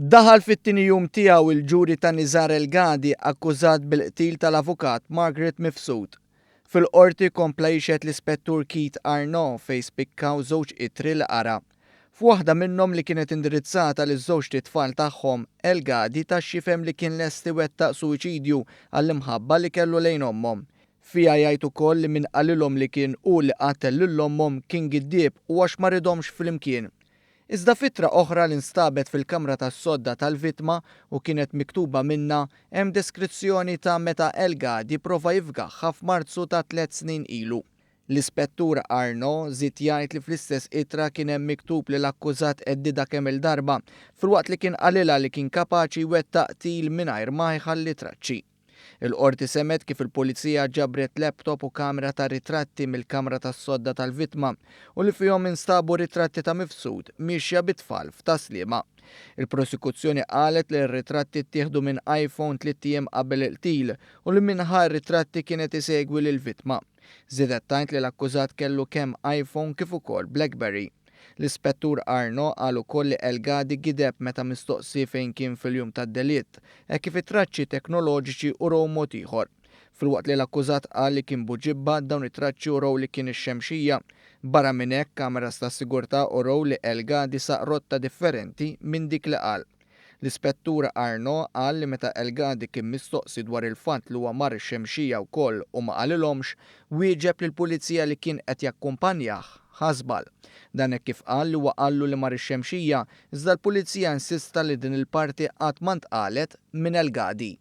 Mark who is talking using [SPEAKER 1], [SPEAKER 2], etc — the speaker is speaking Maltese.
[SPEAKER 1] Daħal fit-tieni jum tiegħu il-ġuri ta' Nizar El-Gadi akkużat bil-qtil tal-avukat Margaret Mifsud. Fil-qorti kompla jixed l-ispettur Keith Arnaud fejn spikkaw żewġ ittri li qara. F'waħda minnhom li kienet indirizzata liż-żewġ titfal tagħhom El-Gadi taxxifhem li kien lest iwettaq suwiċidju għall-imħabba li kellu lejn ommhom. Fiha jgħid ukoll li min qalilhom li kien hu li qatel lil ommhom kien giddieb u għax ma ridhomx flimkien. Iżda fittra oħra li nstabet fil-kamra tas-sodda tal-vittma u kienet miktuba minnha hemm deskrizzjoni ta' meta El-Gadi prova jifgaħħa f'Marzu ta' 3 snin ilu. L-ispettur Arnaud żied jgħid li fl-istess ittra kien hemm miktub li l-akkużat eddida kemm il-darba filwaqt li kien qalilha li kien kapaċi jwettaq qtil mingħajr ma jħalli traċċi. Il-qorti semet kif il-pulizija ġabret laptop u kamra ta' ritratti mill-kamra tas-sodda tal-vittma u li fihom instabu ritratti ta' Mifsud mixja bit-tfal f'taslima. Il-prosekuzzjoni qalet li r-ritratti ttieħdu minn iPhone 3 ijiem qabel il-qtil u li minħa r-ritratti kienet isegwi lill-vittma. Żiedet tgħid li l-akkużat kellu kemm iPhone kif ukoll BlackBerry. L-ispettur Arnaud qal ukoll li El-Gadi gideb meta mistoqsi fejn kien fil-jum tad-delitt, hekk kif it-traċċi teknoloġiċi uraw mod ieħor. Filwaqt li l-akkużat qal li kien buġibba dawn it-traċċi uraw li kien ix-xemxija. Barra minn hekk kameras ta' sigurtà uraw li El-Gadi saq rotta differenti minn dik li qal. L-ispettur Arnaud qal li meta El-Gadi kien mistoqsi dwar il-fatt li huwa mar ix-xemxija wkoll u ma qalilhomx, wieġeb lill-pulizija li kien qed jakkumpanjah ħasbal. Dan hekk kif qal li huwa qallu li mar ix-xemxija iżda l-pulizija insista li din il-parti qatt ma ntqalet minn El-Gadi.